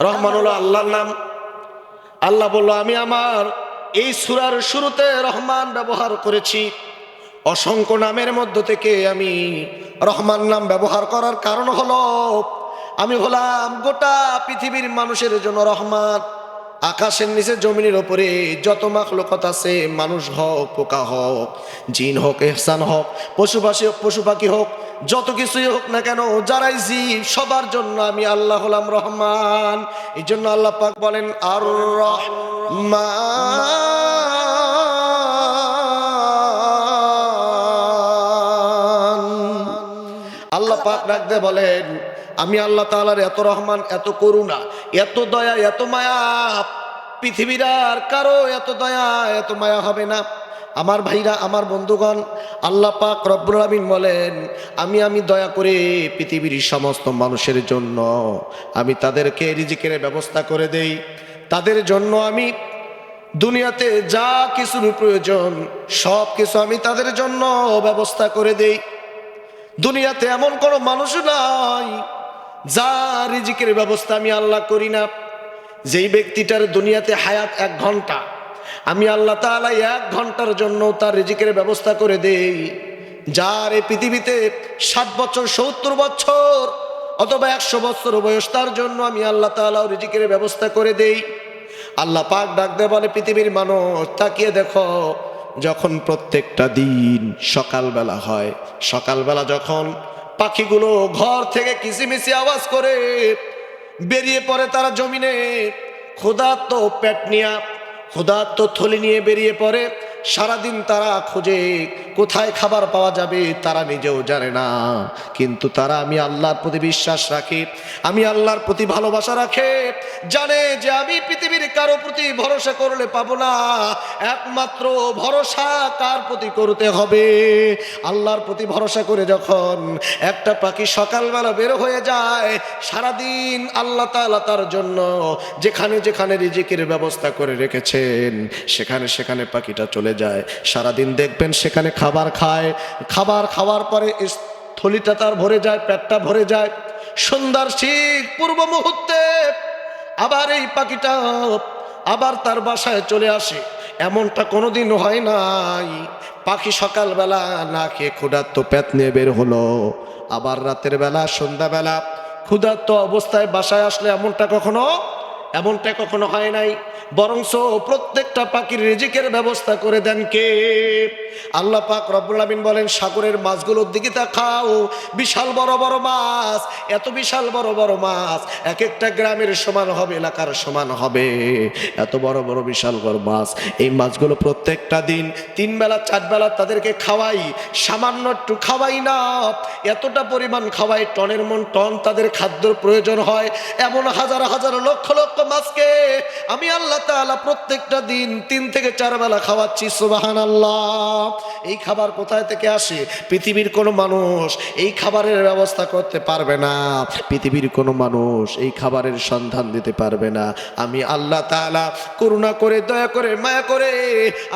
রহমান হলো আল্লাহর নাম। আল্লাহ বলল, আমি আমার এই সূরার শুরুতে রহমান ব্যবহার করেছি। অসংখ্য নামের মধ্য থেকে আমি রহমান নাম ব্যবহার করার কারণ হলো, আমি হলাম গোটা পৃথিবীর মানুষের জন্য রহমান। আকাশের নিচে জমিনের ওপরে যত মাখলুকাত আছে, মানুষ হোক, পোকা হোক, জিন হোক, ইহসান হোক, পশু পাখি হোক, যত কিছুই হোক না কেন, যারাই জীব, সবার জন্য আমি আল্লাহ হলাম রহমান। এই জন্য আল্লাহ পাক বলেন আর রহমান। আল্লাহ পাক রাখতে বলেন, আমি আল্লাহ তাআলার এত রহমান, এত করুণা, এত দয়া, এত মায়া, পৃথিবীর আর কারো এত দয়া, এত মায়া হবে না। আমার ভাইরা, আমার বন্ধুগণ, আল্লাহ পাক রব্বুল আলামিন বলেন, আমি দয়া করে পৃথিবীর সমস্ত মানুষের জন্য আমি তাদেরকে রিজিকের ব্যবস্থা করে দেই। তাদের জন্য আমি দুনিয়াতে যা কিছুর প্রয়োজন সব কিছু আমি তাদের জন্য ব্যবস্থা করে দেই। দুনিয়াতে এমন কোনো মানুষ নাই যার রিজিকের ব্যবস্থা আমি আল্লাহ করি না। যেই ব্যক্তিটার দুনিয়াতে হায়াত 1 ঘন্টা, আমি আল্লাহ তাআলা 1 ঘন্টার জন্য তার রিজিকের ব্যবস্থা করে দেই। যার এই পৃথিবীতে 60 বছর, 70 বছর অথবা 100 বছর বয়স, তার জন্য আমি আল্লাহ তাআলা রিজিকের ব্যবস্থা করে দেই। আল্লাহ পাক ডাক দেয় বলে, পৃথিবীর মানুষ তাকিয়ে দেখো, যখন প্রত্যেকটা দিন সকালবেলা হয়, সকালবেলা যখন পাখিগুলো ঘর থেকে কিচিমিচি আওয়াজ করে বেরিয়ে পড়ে তারা জমিনে, ক্ষুধার্ত পেট নিয়ে, ক্ষুধার্ত থলি নিয়ে বেরিয়ে পড়ে। সারাদিন তারা খোঁজে কোথায় খাবার পাওয়া যাবে, তারা নিজেও জানে না, কিন্তু তারা আমি আল্লাহর প্রতি বিশ্বাস রাখে, আমি আল্লাহর প্রতি ভালোবাসা রাখে, জানে যে আমি পৃথিবীর কারো প্রতি ভরসা করলে পাবো না, একমাত্র ভরসা কার প্রতি করতে হবে? আল্লাহর প্রতি ভরসা করে যখন একটা পাখি সকালবেলা বের হয়ে যায়, সারাদিন আল্লাহ তাআলা তার জন্য যেখানে যেখানে রিজিকের ব্যবস্থা করে রেখেছেন, সেখানে সেখানে পাখিটা চলে যায়। সারাদিন দেখবেন সেখানে খাবার খায়, খাবার খাওয়ার পরে থলিটা তার ভরে যায়, পেটটা ভরে যায়। সন্ধ্যার ঠিক পূর্ব মুহূর্তে আবার এই পাখিটা আবার তার বাসায় চলে আসে। এমনটা কোনোদিন হয় নাই। পাখি সকালবেলা না খেয়ে ক্ষুধার্ত পেট নিয়ে বের হলো, আবার রাতের বেলা, সন্ধ্যাবেলা ক্ষুধার্ত অবস্থায় বাসায় আসলে এমনটা কখনো হয় নাই। বরংস প্রত্যেকটা পাখির রিজিকের ব্যবস্থা করে দেন কে? আল্লাহ পাক রব্বুল আলামিন বলেন, সাগরের মাছগুলোর দিকে তাকাও, বিশাল বড় বড় মাছ, এত বিশাল বড় বড় মাছ, এক একটা গ্রামের সমান হবে, এলাকার সমান হবে, এত বড় বড় বিশাল বড় মাছ। এই মাছগুলো প্রত্যেকটা দিন 3 বেলা 4 বেলা তাদেরকে খাওয়াই, সামান্য একটু খাওয়াই না, এতটা পরিমাণ খাওয়াই, টনের মন টন তাদের খাদ্যর প্রয়োজন হয়। এমন হাজার হাজার লক্ষ লক্ষ মাছকে আমি আল্লাহ তাআলা প্রত্যেকটা দিন 3 থেকে 4 বেলা খাওয়াচ্ছি। সুবহানাল্লাহ। এই খাবার কোথায় থেকে আসে? পৃথিবীর কোনো মানুষ এই খাবারের ব্যবস্থা করতে পারবে না, পৃথিবীর কোনো মানুষ এই খাবারের সন্ধান দিতে পারবে না। আমি আল্লাহ তাআলা করুণা করে, দয়া করে, মায়া করে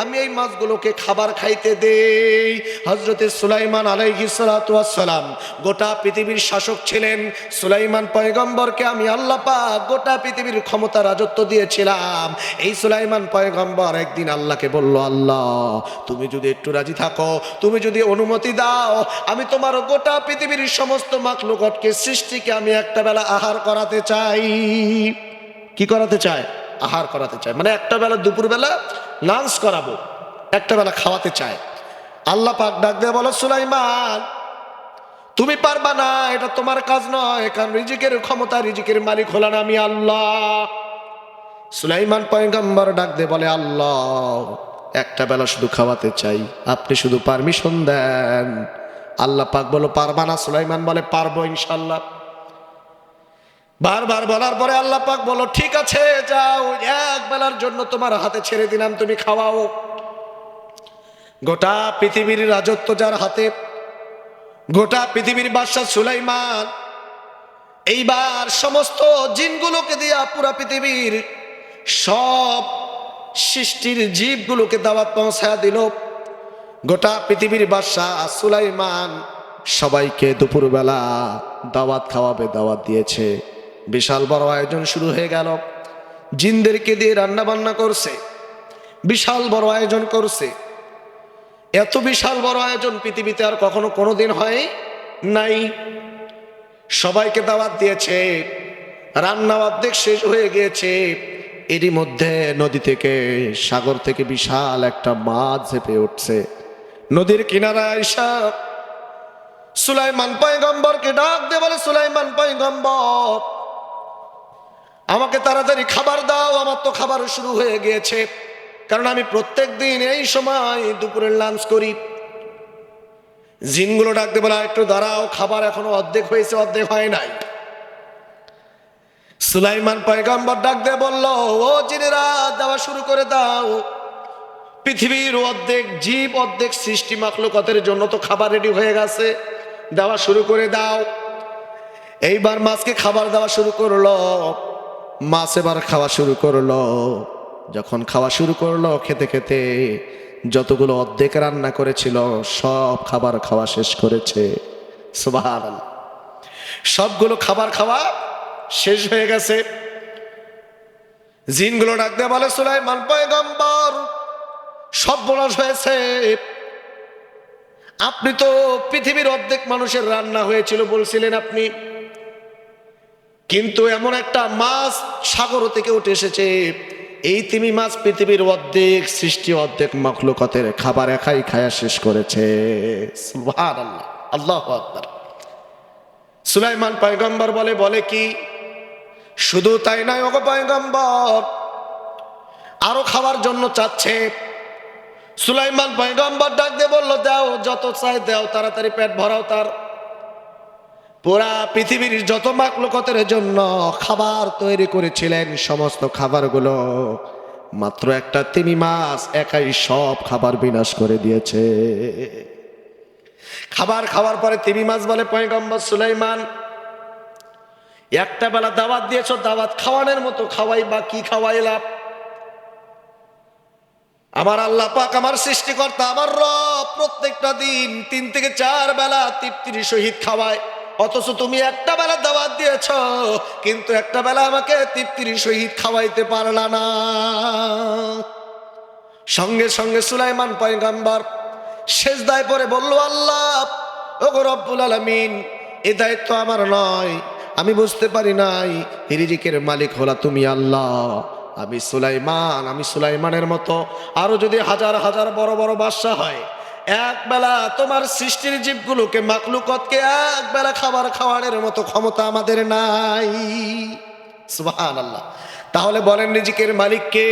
আমি এই মাছগুলোকে খাবার খাইতে দেই। হযরতে সুলাইমান আলাইহিস সালাতু ওয়াস সালাম গোটা পৃথিবীর শাসক ছিলেন। সুলাইমান পয়গম্বরকে আমি আল্লাহ পাক গোটা পৃথিবীর ক্ষমতা, রাজত্ব দিয়েছিলাম। এই সুলাইমান পয়গম্বর একদিন আল্লাহকে বলল, আল্লাহ তুমি যদি একটু রাজি থাকো, তুমি যদি অনুমতি দাও, আমি তোমার গোটা পৃথিবীর সমস্ত মাখলুকাতকে, সৃষ্টিকে আমি একটা বেলা আহার করাতে চাই। কি করাতে চায়? আহার করাতে চায়, মানে একটা বেলা, দুপুর বেলা লাঞ্চ করাবো, একটা বেলা খাওয়াতে চায়। আল্লাহ পাক ডাক দিয়ে বলো, সুলাইমান তুমি পারবা না, এটা তোমার কাজ নয়, কারণ রিজিকের ক্ষমতা, রিজিকের মালিক হলাম আমি আল্লাহ। সুলাইমান পয়গম্বর ডাক দিয়ে বলে, আল্লাহ একটা বেলা শুধু খাওয়াতে চাই, আপনি শুধু পারমিশন দেন। আল্লাহ পাক বলো, পারবা না? সুলাইমান বলে, পারবো ইনশাল্লাহ। বারবার বলার পরে আল্লাহ পাক বলো, ঠিক আছে যাও, এক বেলার জন্য তোমার হাতে ছেড়ে দিলাম, তুমি খাওয়াও। গোটা পৃথিবীর রাজত্ব যার হাতে, গোটা পৃথিবীর বাদশা সুলাইমান, এইবার সমস্ত জিনগুলোকে দিয়া পুরা পৃথিবীর সব সৃষ্টির জীবগুলোকে দাওয়াত পৌঁছায়া দিল। গোটা পৃথিবীর বাদশা সুলাইমান সবাইকে দুপুরবেলা দাওয়াত খাওয়াবে, দাওয়াত দিয়েছে। বিশাল বড় আয়োজন শুরু হয়ে গেল। জিনদেরকে দিয়ে রান্না বান্না করছে, বিশাল বড় আয়োজন করছে। এত বিশাল বড় আয়োজন পৃথিবীতে আর কখনো কোনোদিন হয় নাই। সবাইকে দাওয়াত দিয়েছে, রান্না অর্ধেক শেষ হয়ে গিয়েছে। এরই মধ্যে নদী থেকে, সাগর থেকে বিশাল একটা মাছ ঝেঁপে উঠছে। নদীর কিনারায় আইসা সুলাইমান পয়গম্বরকে ডাক দিয়ে বলে, সুলাইমান পয়গম্বর, আমাকে তাড়াতাড়ি খাবার দাও, আমার তো খাবার শুরু হয়ে গিয়েছে। কারণ আমি প্রত্যেক দিন এই সময় দুপুরের লাঞ্চ করি। জিনগুলো ডাক দিয়ে বলে, একটু দাঁড়াও, খাবার এখনো অর্ধেক হয়েছে, অর্ধেক হয় নাই। সুলাইমান পয়গম্বর ডাক দিয়ে বলল, ও জিনেরা, দেওয়া শুরু করে দাও। পৃথিবীর অর্ধেক জীব, অর্ধেক সৃষ্টি মাখলুকাতের জন্য তো খাবার রেডি হয়ে গেছে, দেওয়া শুরু করে দাও। এইবার মাছকে খাবার দেওয়া শুরু করলো। মাছ এবার খাওয়া শুরু করলো। যখন খাওয়া শুরু করলো, খেতে খেতে যতগুলো অর্ধেক রান্না করেছিল সব খাবার খাওয়া শেষ করেছে। সুবহানাল্লাহ। সবগুলো খাবার খাওয়া শেষ হয়ে গেছে। জিনগুলো ডাক দিয়ে বলে, সুলাইমান পয়গম্বর, সর্বনাশ হয়েছে। আপনি তো পৃথিবীর অর্ধেক মানুষের রান্না হয়েছিল বলছিলেন আপনি, কিন্তু এমন একটা মাছ সাগর থেকে উঠে এসেছে, এই তিমি মাছ পৃথিবীর অর্ধেক সৃষ্টি, অর্ধেক মাখলুকাতের খাবার একাই খায়া শেষ করেছে। সুবহানাল্লাহ, আল্লাহু আকবার। সুলাইমান পয়গম্বর বলে কি, শুধু তাই নয় ওগো পয়গম্বর, আরো খাওয়ার জন্য চাচ্ছে। সুলাইমান পয়গম্বর ডাক দিয়ে বলল, দাও, যত চাই দাও, তাড়াতাড়ি পেট ভরাও তার। পুরা পৃথিবীর যত মাখলুকাতের জন্য খাবার তৈরি করেছিলেন, সমস্ত খাবারগুলো মাত্র একটা তিমি মাছ একাই সব খাবার বিনাশ করে দিয়েছে। খাবার খাওয়ার পরে তিমি মাছ বলে, পয়গম্বর সুলাইমান, একটা বেলা দাওয়াত দিয়েছো, দাওয়াত খাওয়ানোর মতো খাওয়াই বা কি খাওয়াইলাম? আমার আল্লাহ পাক, আমার সৃষ্টিকর্তা, আমার রব প্রত্যেকটা দিন 3 থেকে 4 বেলা তৃপ্তির সহিত খাওয়ায়, অথচ তুমি একটা বেলা দাওয়াত দিয়েছ, কিন্তু একটা বেলা আমাকে তৃপ্তির সহিত খাওয়াইতে পারলা না। সঙ্গে সঙ্গে সুলাইমান পয়গম্বর সেজদায় পড়ে বলল, আল্লাহ, ওগো রব্বুল আলামিন, এ দায়িত্ব আমার নয়, আমি বুঝতে পারি নাই রিজিকের মালিক হলা তুমি আল্লাহ। আমি সুলাইমানের মতো আরো যদি হাজার হাজার বড় বড় বাদশা হয়, এক বেলা তোমার সৃষ্টির জীবগুলোকে, মাখলুকাতকে এক বেলা খাবার খাওয়ানোর মতো ক্ষমতা আমাদের নাই। সুবহানাল্লাহ। তাহলে বলেন রিজিকের মালিক কে?